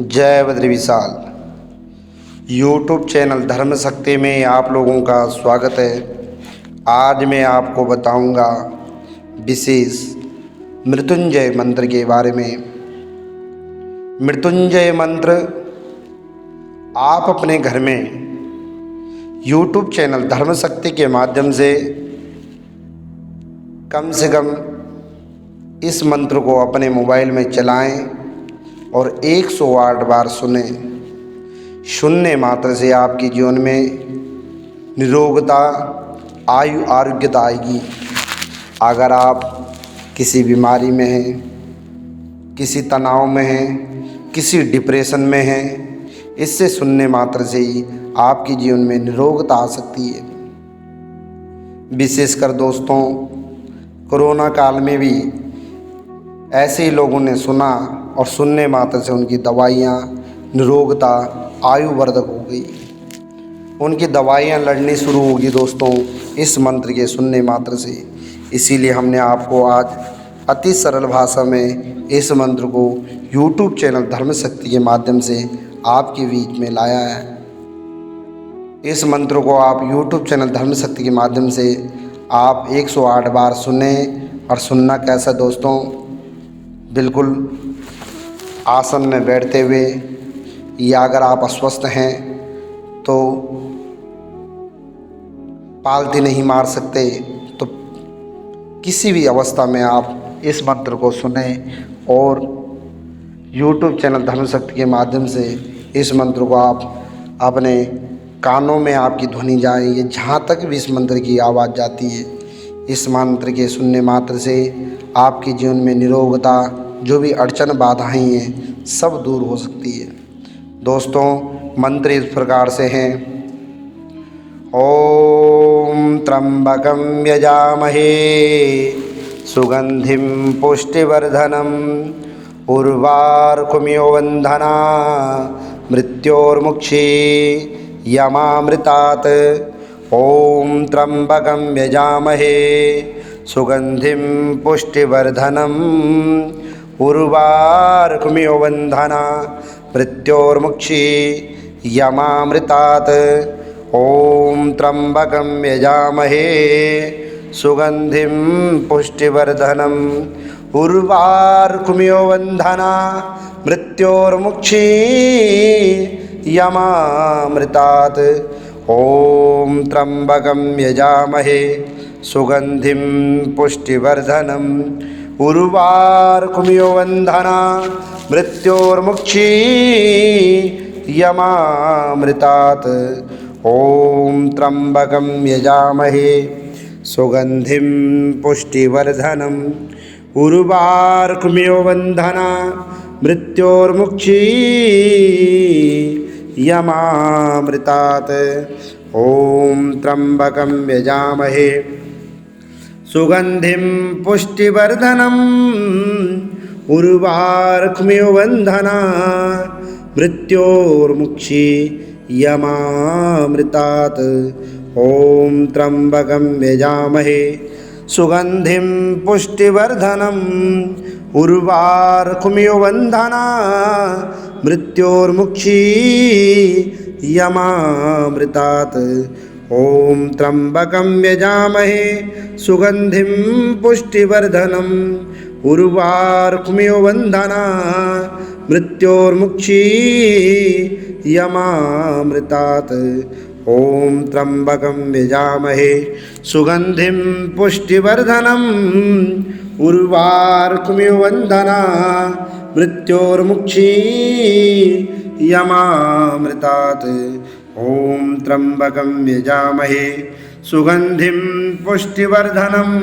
जय Badri Vishal. YouTube channel धर्म शक्ति में आप लोगों का स्वागत है। आज मैं आपको बताऊंगा विशेष मृत्युंजय मंत्र के बारे में। मृत्युंजय मंत्र आप अपने घर में यूट्यूब चैनल धर्म शक्ति के माध्यम से कम इस मंत्र को अपने मोबाइल में चलाएं और 108 बार सुने। सुनने मात्र से आपके जीवन में निरोगता, आयु, आरोग्यता आएगी। अगर आप किसी बीमारी में हैं, किसी तनाव में हैं, किसी डिप्रेशन में हैं, इससे सुनने मात्र से ही आपके जीवन में निरोगता आ सकती है। विशेषकर दोस्तों, कोरोना काल में भी ऐसे ही लोगों ने सुना और सुनने मात्र से उनकी दवाइयाँ, निरोगता, आयु वर्धक हो गई। उनकी दवाइयाँ लड़नी शुरू होगी दोस्तों इस मंत्र के सुनने मात्र से। इसीलिए हमने आपको आज अति सरल भाषा में इस मंत्र को यूट्यूब चैनल धर्म शक्ति के माध्यम से आपके बीच में लाया है। इस मंत्र को आप यूट्यूब चैनल धर्म शक्ति के माध्यम से आप 108 बार सुने। और सुनना कैसा दोस्तों, बिल्कुल आसन में बैठते हुए, या अगर आप अस्वस्थ हैं तो पालती नहीं मार सकते तो किसी भी अवस्था में आप इस मंत्र को सुने। और यूट्यूब चैनल धर्म शक्ति के माध्यम से इस मंत्र को आप अपने कानों में आपकी ध्वनि जाए, ये जहाँ तक भी इस मंत्र की आवाज़ जाती है, इस मंत्र के सुनने मात्र से आपके जीवन में निरोगता, जो भी अड़चन बाधाएं हैं, सब दूर हो सकती है। दोस्तों, मंत्र इस प्रकार से हैं। ओम त्र्यंबकं यजामहे सुगंधिं पुष्टिवर्धनम् उर्वारुकमिव बन्धना मृत्योर्मुक्षी यमामृतात्। ओम त्र्यंबकं यजामहे सुगंधिं पुष्टिवर्धनम् उर्वारुकमिव बन्धना मृत्योर्मुक्षी यमामृतात्। ओम त्र्यंबकं यजामहे सुगंधिं पुष्टिवर्धनम् उर्वारुकमिव बन्धना मृत्योर्मुक्षी यमामृतात्। ओम त्र्यंबकं यजामहे सुगंधिं पुष्टिवर्धनम् उर्वारुकमिव बन्धना मृत्योर्मुक्षी यमामृतात्। ओम त्र्यंबकं यजामहे सुगंधिं पुष्टिवर्धनम् उर्वारुकमिव बन्धना मृत्योर्मुक्षी यमामृतात्। ओम त्र्यंबकं यजामहे सुगंधिं पुष्टिवर्धनम् उर्वारुकमिव बन्धना मृत्योर्मुक्षी यमामृतात्। ओम त्र्यंबकं यजामहे सुगंधिं पुष्टिवर्धनम् उर्वारुकमिव बन्धना मृत्योर्मुक्षी यमामृतात्। ओम त्र्यंबकं यजामहे सुगंधिं पुष्टिवर्धनम् उर्वारुकमिव बन्धना मृत्योर्मुक्षी यमामृतात्। ओम त्र्यंबकं यजामहे सुगंधिं पुष्टिवर्धनम् उर्वारुकमिव बन्धना मृत्योर्मुक्षी यमामृतात्। ओम त्र्यंबकं यजामहे सुगंधिं पुष्टिवर्धनम्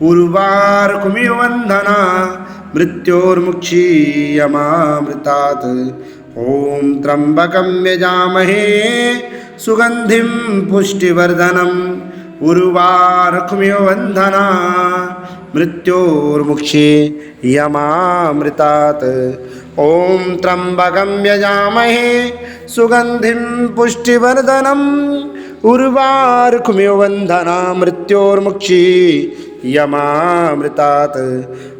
उर्वारुकमिव बन्धना मृत्योर्मुक्षी यमामृतात्। ओम त्र्यंबकं यजामहे सुगंधिं पुष्टिवर्धनम् उर्वारुकमिव बन्धना मृत्योर्मुक्षी यमामृतात्। ओम त्र्यंबकं यजामहे सुगंधिं पुष्टिवर्धनम् उर्वारुकमिव बन्धना मृत्योर्मुक्षी यमामृतात्।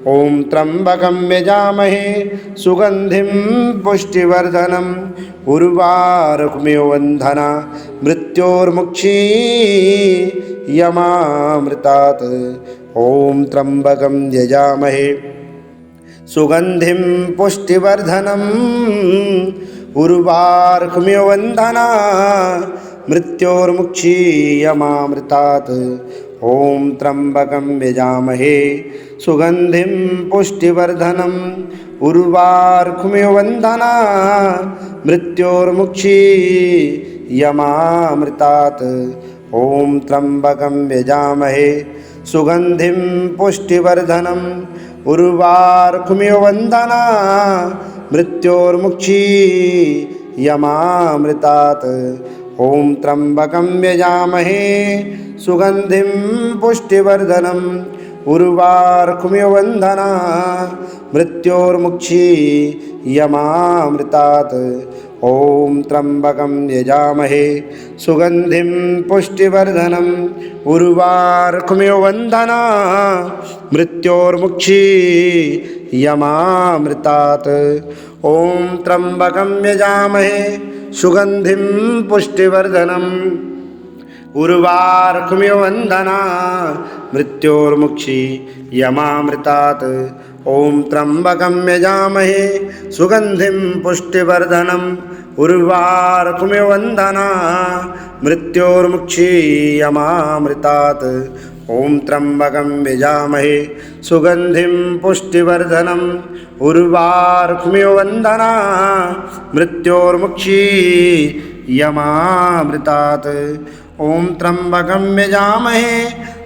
ॐ त्र्यम्बकं यजामहे सुगन्धिं पुष्टिवर्धनम् उर्वारुकमिव बन्धना मृत्योर्मुक्षीयमामृतात्। ॐ त्र्यम्बकं यजामहे सुगन्धिं पुष्टिवर्धनम् उर्वारुकमिव बन्धना मृत्योर्मुक्षीयमामृतात्। ॐ त्र्यम्बकं यजामहे सुगन्धिं पुष्टिवर्धनम् उर्वारुकमिव बन्धना मृत्योर्मुक्षीयमामृतात्। ॐ त्र्यम्बकं यजामहे सुगन्धिं पुष्टिवर्धनम् उर्वारुकमिव बन्धना मृत्योर्मुक्षीयमामृतात्। ॐ त्र्यम्बकं यजामहे सुगन्धिं पुष्टिवर्धनम् उर्वारुकमिव बन्धना मृत्योर्मुक्षीयमामृतात्। ॐ त्र्यम्बकं यजामहे सुगन्धिं पुष्टिवर्धनम् उर्वारुकमिव बन्धना मृत्योर्मुक्षीयमामृतात्। ॐ त्र्यम्बकं यजामहे सुगन्धिं पुष्टिवर्धनम् उर्वारुकमिव बन्धना मृत्योर्मुक्षीयमामृतात्। ॐ त्र्यम्बकं यजामहे सुगन्धिं पुष्टिवर्धनम् उर्वारुकमिव बन्धना मृत्योर्मुक्षीयमामृतात्। ॐ त्र्यम्बकं यजामहे सुगन्धिं पुष्टिवर्धनम् उर्वारुकमिव बन्धना मृत्योर्मुक्षीयमामृतात्। ॐ त्र्यम्बकं यजामहे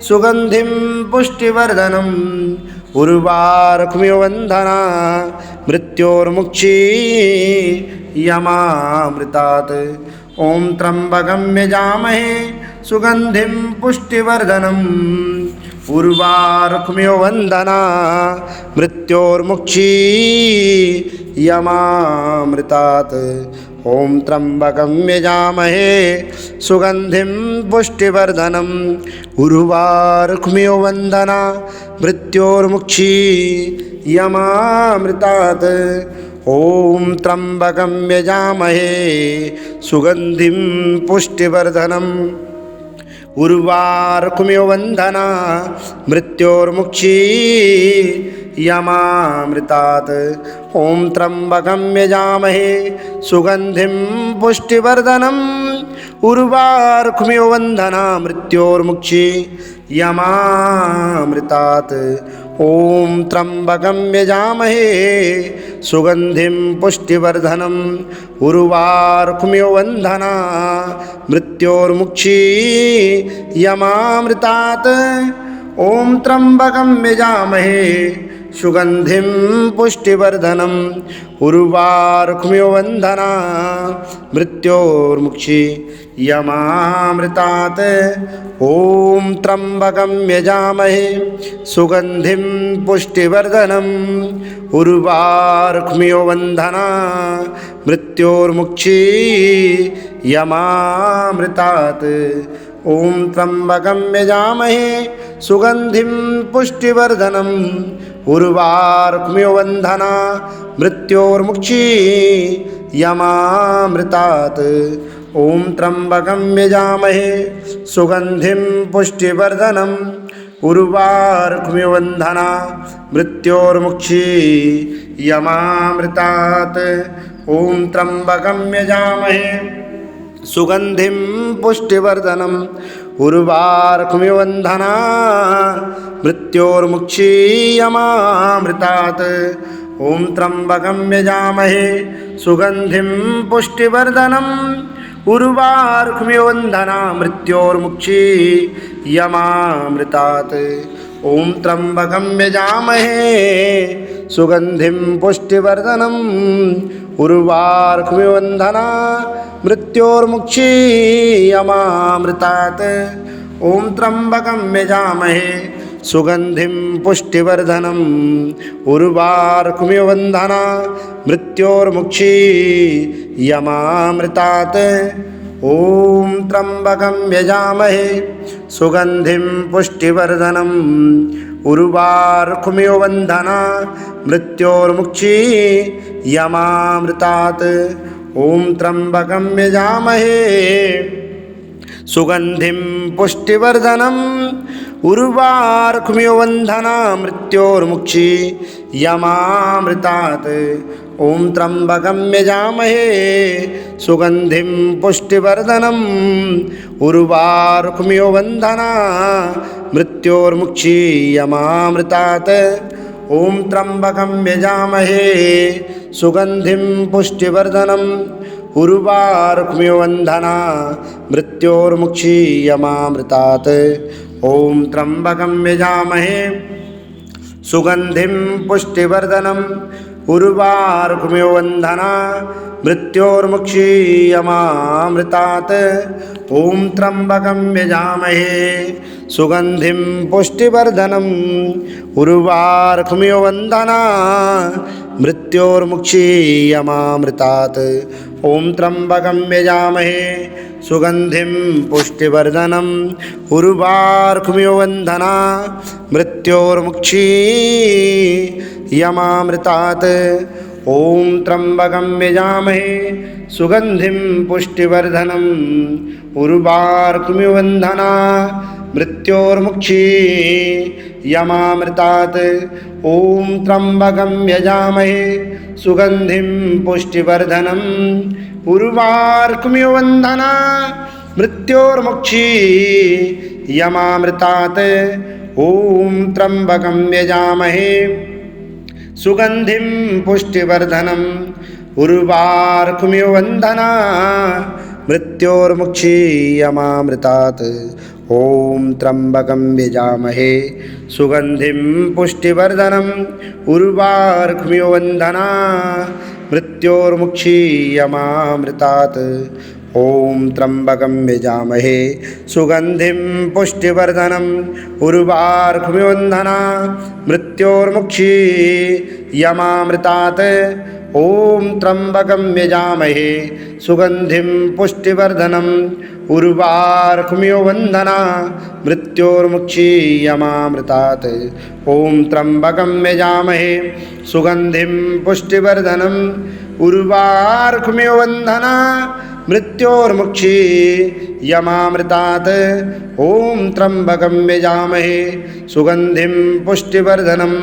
सुगन्धिं पुष्टिवर्धनम् उर्वारुकमिव बन्धना मृत्योर्मुक्षीयमामृतात्। ॐ त्र्यम्बकं यजामहे सुगन्धिं पुष्टिवर्धनम् उर्वारुकमिव बन्धना मृत्योर्मुक्षीयमामृतात्। ॐ त्र्यम्बकं यजामहे सुगन्धिं पुष्टिवर्धनम् उर्वारुकमिव बन्धना मृत्योर्मुक्षीयमामृतात्। ॐ त्र्यम्बकं यजामहे सुगन्धिं पुष्टिवर्धनम् उर्वारुकमिव बन्धना मृत्योर्मुक्षीयमामृतात्। ॐ त्र्यम्बकं यजामहे सुगन्धिं पुष्टिवर्धनम् उर्वारुकमिव बन्धना मृत्योर्मुक्षीयमामृतात्। ॐ त्र्यम्बकं यजामहे सुगन्धिं पुष्टिवर्धनम् उर्वारुकमिव बन्धना मृत्योर्मुक्षीयमामृतात्। ॐ त्र्यम्बकं यजामहे सुगन्धिं पुष्टिवर्धनम् उर्वारुकमिव बन्धना मृत्योर्मुक्षीयमामृतात्। ॐ त्र्यम्बकं यजामहे सुगन्धिं पुष्टिवर्धनम् उर्वारुकमिव बन्धना मृत्योर्मुक्षीयमामृतात्। ॐ त्र्यम्बकं यजामहे सुगन्धिं पुष्टिवर्धनम् उर्वारुकमिव बन्धना मृत्योर्मुक्षीयमामृतात्। ॐ त्र्यम्बकं यजामहे सुगन्धिं पुष्टिवर्धनम् उर्वारुकमिव बन्धना मृत्योर्मुक्षीयमामृतात्। ॐ त्र्यम्बकं यजामहे सुगन्धिं पुष्टिवर्धनम् उर्वारुकमिव बन्धना मृत्योर्मुक्षीयमामृतात्। ॐ त्र्यम्बकं यजामहे सुगन्धिं पुष्टिवर्धनम् उर्वारुकमिव बन्धना मृत्योर्मुक्षीयमामृतात्। ॐ त्र्यम्बकं यजामहे सुगन्धिं पुष्टिवर्धनम् उर्वारुकमिव बन्धना मृत्योर्मुक्षीयमामृतात्। ॐ त्र्यम्बकं यजामहे सुगन्धिं पुष्टिवर्धनम् उर्वारुकमिव बन्धना मृत्योर्मुक्षीयमामृतात्। ॐ त्र्यम्बकं यजामहे सुगन्धिं पुष्टिवर्धनम् उर्वारुकमिव बन्धनात् मृत्योर्मुक्षीयमामृतात्। ॐ त्र्यम्बकं यजामहे सुगन्धिं पुष्टिवर्धनम् उर्वारुकमिव बन्धनात् मृत्योर्मुक्षीयमामृतात्। ॐ त्र्यम्बकं यजामहे सुगन्धिं पुष्टिवर्धनम् उर्वारुकमिव बन्धनात् मृत्योर्मुक्षीयमामृतात्। ॐ त्र्यम्बकं यजामहे सुगन्धिं पुष्टिवर्धनम् उर्वारुकमिव बन्धनात् मृत्योर्मुक्षीयमामृतात्। ॐ त्र्यम्बकं यजामहे सुगन्धिं पुष्टिवर्धनम् उर्वारुकमिव बन्धनात् मृत्योर्मुक्षीयमामृतात्। ॐ त्र्यम्बकं यजामहे सुगन्धिं पुष्टिवर्धनम् उर्वारुकमिव बन्धनात् मृत्योर्मुक्षीयमामृतात्। ॐ त्र्यम्बकं यजामहे सुगन्धिं पुष्टिवर्धनम् उर्वारुकमिव बन्धनात् मृत्योर्मुक्षीयमामृतात्। ॐ त्र्यम्बकं यजामहे सुगन्धिं पुष्टिवर्धनम् उर्वारुकमिव बन्धनात् मृत्योर्मुक्षीयमामृतात्। ॐ त्र्यम्बकं यजामहे सुगन्धिं पुष्टिवर्धनम् उर्वारुकमिव बन्धनात् मृत्योर्मुक्षीयमामृतात्। ॐ त्र्यम्बकं यजामहे सुगन्धिं पुष्टिवर्धनम् उर्वारुकमिव बन्धनात् मृत्योर्मुक्षीयमामृतात्। ॐ त्र्यम्बकं यजामहे सुगन्धिं पुष्टिवर्धनम् उर्वारुकमिव बन्धनात् मृत्योर्मुक्षीयमामृतात्। ॐ त्र्यम्बकं यजामहे सुगन्धिं पुष्टिवर्धनम् उर्वारुकमिव बन्धनात् मृत्योर्मुक्षीयमामृतात्। ॐ त्र्यम्बकं यजामहे सुगन्धिं पुष्टिवर्धनम् उर्वारुकमिव बन्धनात् मृत्योर्मुक्षीयमामृतात्। ॐ त्र्यम्बकं यजामहे सुगन्धिं पुष्टिवर्धनम् उर्वारुकमिव बन्धनात् मृत्योर्मुक्षीयमामृतात्। ॐ त्र्यम्बकं यजामहे सुगन्धिं पुष्टिवर्धनम्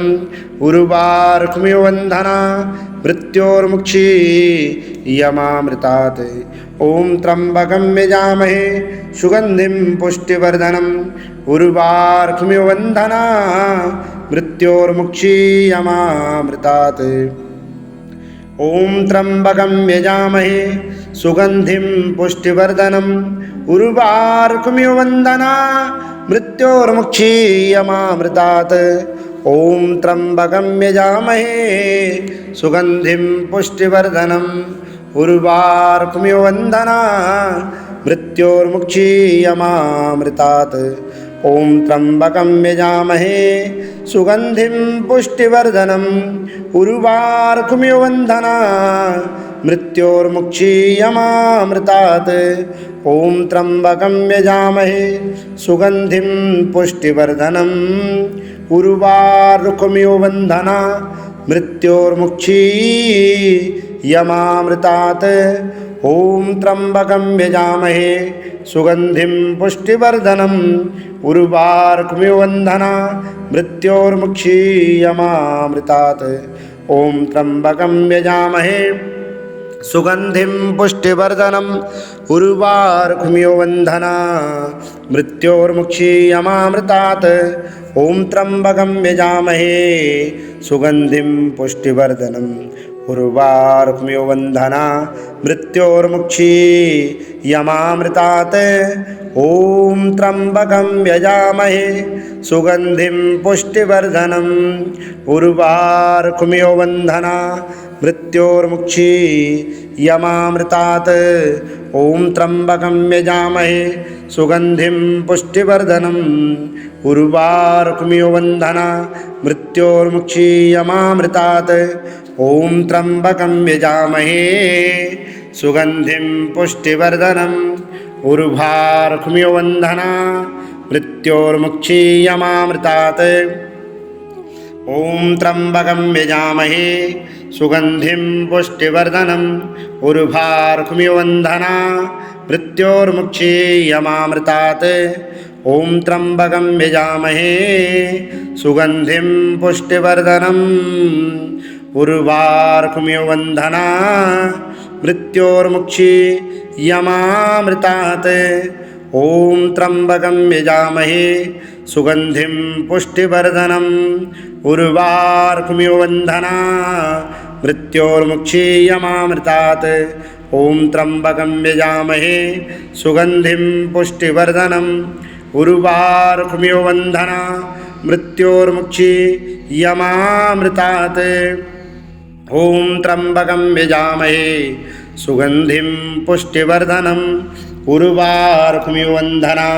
उर्वारुकमिव बन्धनात् मृत्योर्मुक्षीयमामृतात्। ॐ त्र्यम्बकं यजामहे सुगन्धिं पुष्टिवर्धनम् उर्वारुकमिव बन्धनात् मृत्योर्मुक्षीयमामृतात्। ॐ त्र्यम्बकं यजामहे सुगन्धिं पुष्टिवर्धनम् उर्वारुकमिव बन्धनात् मृत्योर्मुक्षीयमामृतात्। ॐ त्र्यम्बकं यजामहे सुगन्धिं पुष्टिवर्धनम् उर्वारुकमिव बन्धनात् मृत्योर्मुक्षीयमामृतात्। ॐ त्र्यम्बकं यजामहे सुगन्धिं पुष्टिवर्धनम् उर्वारुकमिव बन्धनात् मृत्योर्मुक्षीयमामृतात्। ॐ त्र्यम्बकं यजामहे सुगन्धिं पुष्टिवर्धनम् उर्वारुकमिव बन्धनात् मृत्योर्मुक्षीयमामृतात्। ॐ त्र्यम्बकं यजामहे सुगन्धिं पुष्टिवर्धनम् उर्वारुकमिव बन्धनात् मृत्योर्मुक्षीयमामृतात्। ॐ त्र्यम्बकं यजामहे सुगन्धिं पुष्टिवर्धनम् उर्वारुकमिव बन्धनात् मृत्योर्मुक्षीयमामृतात्। ॐ त्र्यम्बकं यजामहे सुगन्धिं पुष्टिवर्धनम् उर्वारुकमिव बन्धनात् मृत्योर्मुक्षीयमामृतात्। ॐ त्र्यम्बकं यजामहे सुगन्धिं पुष्टिवर्धनम् उर्वारुकमिव बन्धनात् मृत्योर्मुक्षीयमामृतात्। ॐ त्र्यम्बकं यजामहे सुगन्धिं पुष्टिवर्धनम् उर्वारुकमिव बन्धनात् मृत्योर्मुक्षीयमामृतात्। ॐ त्र्यम्बकं यजामहे सुगन्धिं पुष्टिवर्धनम् उर्वारुकमिवन्धना मृत्योर्मुक्षीयमामृतात् ॐ त्र्यम्बकं यजामहे सुगन्धिं पुष्टिवर्धनम् उर्वारुकमिवन्धना मृत्योर्मुक्षीयमामृतात् ॐ त्र्यम्बकं यजामहे सुगन्धिं पुष्टिवर्धनम् उर्वारुकमिवन्धना मृत्योर्मुक्षीयमामृतात् ॐ त्र्यम्बकं यजामहे सुगन्धिं पुष्टिवर्धनम् उर्वारुकमिवन्धना मृत्योर्मुक्षीयमामृतात् ॐ त्र्यम्बकं यजामहे सुगन्धिं पुष्टिवर्धनम् उर्वारुकमिवन्धना मृत्योर्मुक्षीयमामृतात् ॐ त्र्यम्बकं यजामहे सुगन्धिं पुष्टिवर्धनम् उर्वारुकमिवन्धना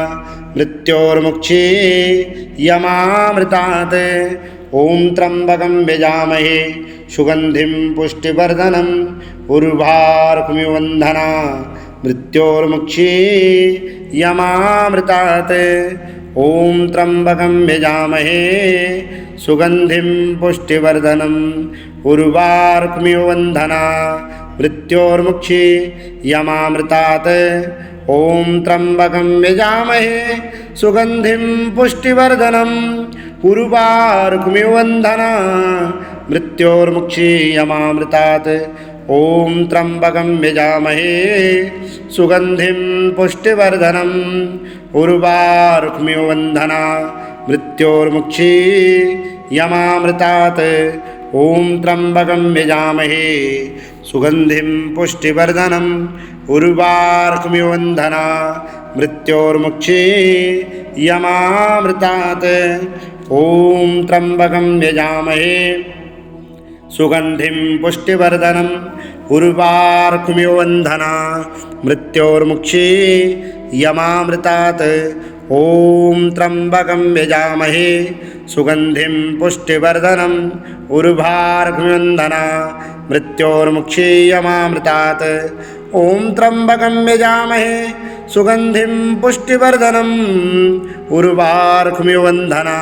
मृत्योर्मुक्षीयमामृतात् ॐ त्र्यम्बकं यजामहे सुगन्धिं पुष्टिवर्धनम् उर्वारुकमिवन्धना मृत्योर्मुक्षीयमामृतात् ॐ त्र्यम्बकं यजामहे सुगन्धिं पुष्टिवर्धनम् उर्वारुकमिवन्धना मृत्योर्मुक्षीयमामृतात् ॐ त्र्यम्बकं यजामहे सुगन्धिं पुष्टिवर्धनम् उर्वारुकमिवन्धना मृत्योर्मुक्षीयमामृतात् ॐ त्र्यम्बकं यजामहे सुगन्धिं पुष्टिवर्धनम् उर्वारुकमिवन्धना मृत्योर्मुक्षीयमामृतात् ॐ त्र्यम्बकं यजामहे सुगन्धिं पुष्टिवर्धनम् उर्वारुकमिवन्धना मृत्योर्मुक्षीयमामृतात् ॐ त्र्यम्बकं यजामहे सुगन्धिं पुष्टिवर्धनम् उर्वारुकमिवन्धना मृत्योर्मुक्षीयमामृतात् ॐ त्र्यम्बकं यजामहे सुगन्धिं पुष्टिवर्धनम् उर्वारुकमिवन्धना मृत्योर्मुक्षीयमामृतात् ॐ त्र्यम्बकं यजामहे सुगन्धिं पुष्टिवर्धनम् उर्वारुकमिवन्धना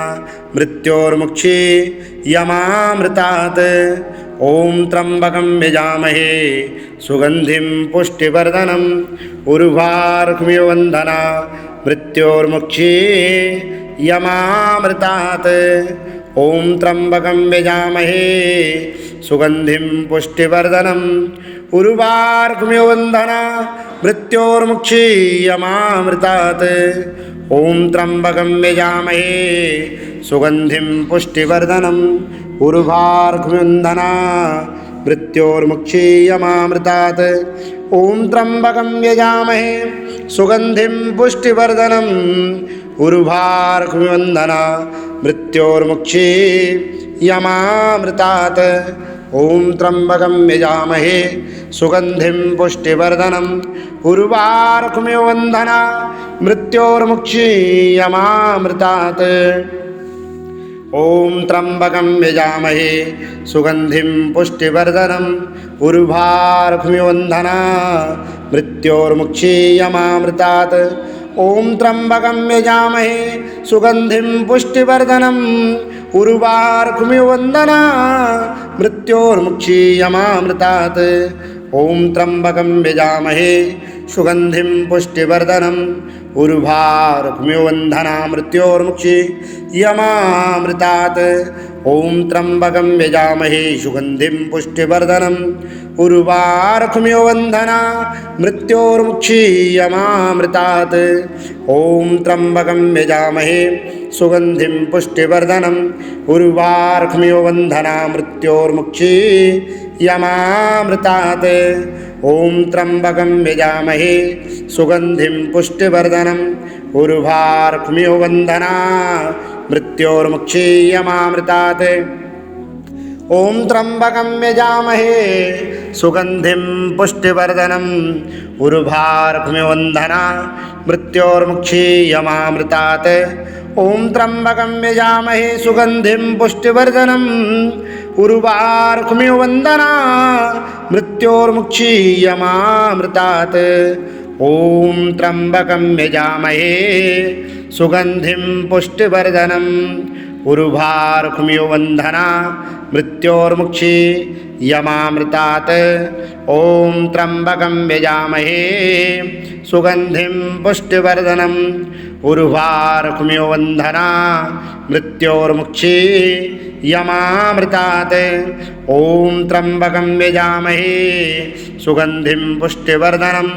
मृत्योर्मुक्षीयमामृतात् ॐ त्र्यम्बकं यजामहे सुगन्धिं पुष्टिवर्धनम् उर्वारुकमिवन्धना मृत्योर्मुक्षीयमामृतात् ॐ त्र्यम्बकं यजामहे सुगन्धिं पुष्टिवर्धनम् उर्वारुकमिवन्धना मृत्योर्मुक्षीयमामृतात् ॐ त्र्यम्बकं यजामहे सुगन्धिं पुष्टिवर्धनम् उर्वारुकमिवन्धना मृत्योर्मुक्षीयमामृतात् ॐ त्र्यम्बकं यजामहे सुगन्धिं पुष्टिवर्धनम् उर्वारुकमिवन्धना मृत्योर्मुक्षीयमामृतात् ॐ त्र्यम्बकं यजामहे सुगन्धिं पुष्टिवर्धनम् उर्वारुकमिवन्धना मृत्योर्मुक्षीयमामृतात् ॐ त्र्यम्बकं यजामहे सुगन्धिं पुष्टिवर्धनम् उर्वारुकमिवन्धना मृत्योर्मुक्षीयमामृतात् ॐ त्र्यम्बकं यजामहे सुगन्धिं पुष्टिवर्धनम् उर्वारुकमिवन्धना मृत्योर्मुक्षीयमामृतात् ॐ त्र्यम्बकं यजामहे सुगन्धिं पुष्टिवर्धनम् उर्वारुकमिवन्धना मृत्योर्मुक्षीयमामृतात् ॐ त्र्यम्बकं यजामहे सुगन्धिं पुष्टिवर्धनम् उर्वारुकमिवन्धना मृत्योर्मुक्षीयमामृतात् ॐ त्र्यम्बकं यजामहे सुगन्धिं पुष्टिवर्धनम् उर्वारुकमिवन्धना मृत्योर्मुक्षीयमामृतात् ॐ त्र्यम्बकं यजामहे सुगन्धिं पुष्टिवर्धनम् उर्वारुकमिवन्धना मृत्योर्मुक्षीयमामृतात् ॐ त्र्यम्बकं यजामहे सुगन्धिं पुष्टिवर्धनम् उर्वारुकमिवन्धना मृत्योर्मुक्षीयमामृतात् ओम त्र्यंबकं यजामहे सुगंधिं पुष्टिवर्धनम् उर्वारुकमिव वंदना मृत्योर्मुक्षीयमामृतात्। ओम त्र्यंबकं यजामहे सुगंधिं पुष्टिवर्धनम् उर्वारुकमिव वंदना मृत्योर्मुक्षीयमामृतात्। ओम त्र्यंबकं यजामहे सुगंधिं पुष्टिवर्धनम् उर्वारुकमिव वंदना मृत्योर्मुक्षीयमामृतात्। ओम त्र्यंबकं यजामहे सुगंधिं पुष्टिवर्धनम्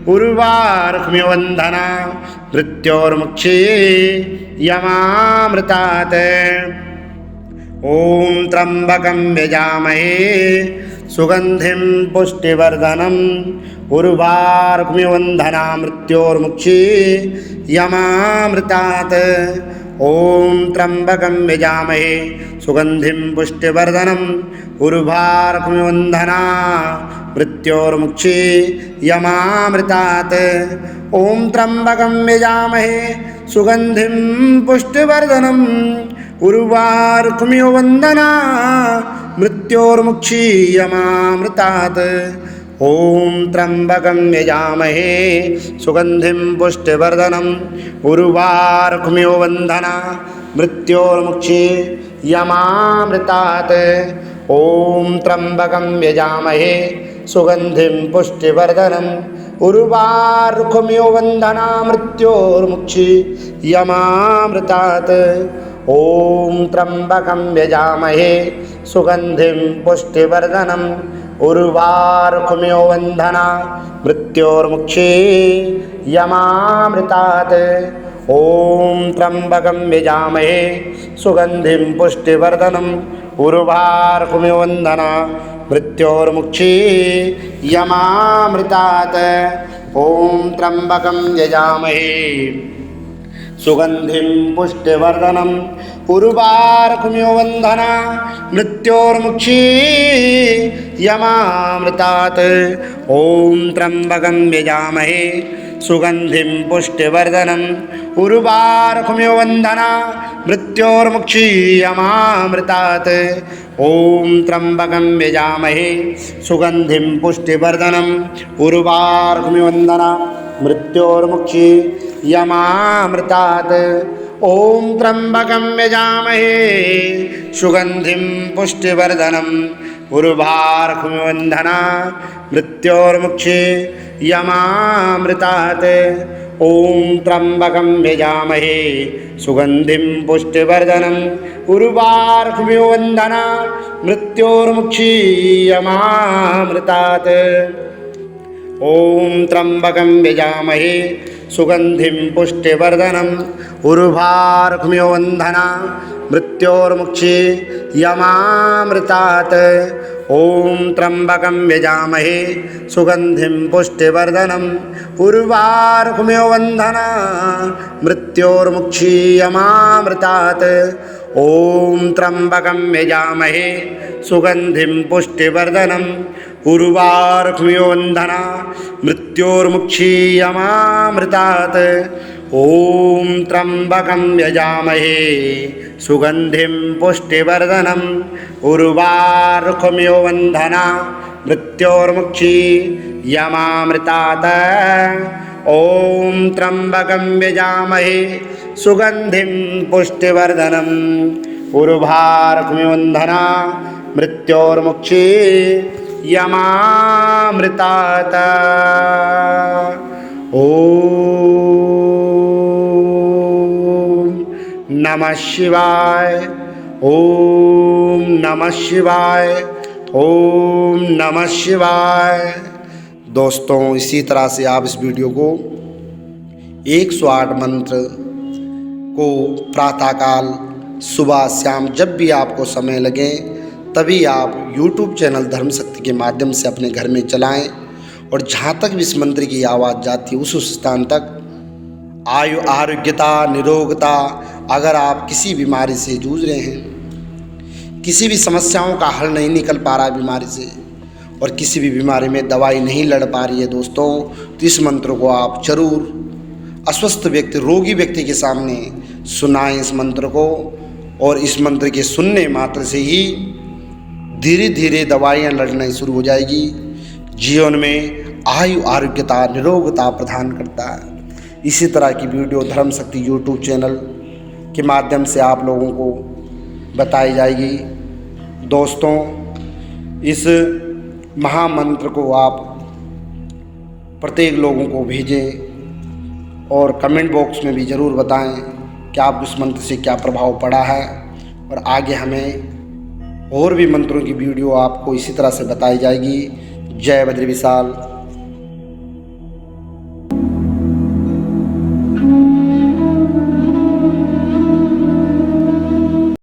उर्वारुकमिव वंदना मृत्योर्मुक्षीयमामृतात्। ओम त्र्यंबकं यजामहे सुगंधिं पुष्टिवर्धनम् उर्वारुकमिव वंदना मृत्योर्मुक्षीयमामृतात्। ओम त्र्यंबकं यजामहे सुगंधिं पुष्टिवर्धनम् उर्वारुकमिव वंदना मृत्योर्मुक्षीयमामृतात्। ओम त्र्यंबकं यजामहे सुगंधिं पुष्टिवर्धनम् उर्वारुकमिव वंदना मृत्योर्मुक्षीयमामृतात्। ओम त्र्यंबकं यजामहे सुगंधिं पुष्टिवर्धनम् उर्वारुकमिव वंदना मृत्योर्मुक्षीयमामृतात्। ओम त्र्यंबकं यजामहे सुगंधिं पुष्टिवर्धनम् उर्वारुकमिव वंदना मृत्योर्मुक्षीयमामृतात्। ओम त्र्यंबकं यजामहे सुगंधिं पुष्टिवर्धनम् उर्वारुकमिव वंदना मृत्योर्मुक्षीयमामृतात्। ओम त्र्यंबकं यजामहे सुगंधिं पुष्टिवर्धनम् उर्वारुकमिव वंदना मृत्योर्मुक्षीयमामृतात्। ओम त्र्यंबकं यजामहे सुगंधिं पुष्टिवर्धनम् उर्वारुकमिव वंदना मृत्योर्मुक्षीयमामृतात्। ओम त्र्यंबकं यजामहे सुगंधिं पुष्टिवर्धनम् उर्वारुकमिव वंदना मृत्योर्मुक्षीयमामृतात्। ओम त्र्यंबकं यजामहे सुगंधिं पुष्टिवर्धनम् उर्वारुकमिव वंदना मृत्योर्मुक्षीयमामृतात्। ओम त्र्यंबकं यजामहे सुगंधिं पुष्टिवर्धनम् उर्वारुकमिव वंदना मृत्योर्मुक्षीयमामृतात्। ओम त्र्यंबकं यजामहे सुगंधिं पुष्टिवर्धनम् उर्वारुकमिव वंदना मृत्योर्मुक्षीयमामृतात्। ओम त्र्यंबकं यजामहे सुगंधिं पुष्टिवर्धनम् उर्वारुकमिव वंदना मृत्योर्मुक्षीयमामृतात्। ओम त्र्यंबकं यजामहे सुगंधिं पुष्टिवर्धनम् उर्वारुकमिव वंदना मृत्योर्मुक्षीयमामृतात्। ओम त्र्यंबकं यजामहे सुगंधिं पुष्टिवर्धनम् उर्वारुकमिव वंदना मृत्योर्मुक्षीयमामृतात्। ओम त्र्यंबकं यजामहे सुगंधिं पुष्टिवर्धनम् उर्वारुकमिव वंदना मृत्योर्मुक्षीयमामृतात्। ओम त्र्यंबकं यजामहे सुगंधिं पुष्टिवर्धनम् उर्वारुकमिव वंदना मृत्योर्मुक्षीयमामृतात्। ओम नमः शिवाय। ओम नमः शिवाय। ओम नमः शिवाय। दोस्तों, इसी तरह से आप इस वीडियो को 108 मंत्र को प्रातःकाल, सुबह, शाम जब भी आपको समय लगे तभी आप YouTube चैनल धर्म शक्ति के माध्यम से अपने घर में चलाएं और जहाँ तक भी इस मंत्र की आवाज़ जाती है उस स्थान तक आयु, आरोग्यता, निरोगता, अगर आप किसी बीमारी से जूझ रहे हैं, किसी भी समस्याओं का हल नहीं निकल पा रहा है बीमारी से, और किसी भी बीमारी में दवाई नहीं लड़ पा रही है दोस्तों, तो इस मंत्र को आप जरूर अस्वस्थ व्यक्ति, रोगी व्यक्ति के सामने सुनाएं इस मंत्र को, और इस मंत्र के सुनने मात्र से ही धीरे धीरे दवाइयाँ लड़ना शुरू हो जाएगी। जीवन में आयु आरोग्यता निरोगता प्रदान करता है। इसी तरह की वीडियो धर्म शक्ति यूट्यूब चैनल के माध्यम से आप लोगों को बताई जाएगी। दोस्तों, इस महामंत्र को आप प्रत्येक लोगों को भेजें और कमेंट बॉक्स में भी ज़रूर बताएं कि आपको इस मंत्र से क्या प्रभाव पड़ा है, और आगे हमें और भी मंत्रों की वीडियो आपको इसी तरह से बताई जाएगी। जय बद्री विशाल।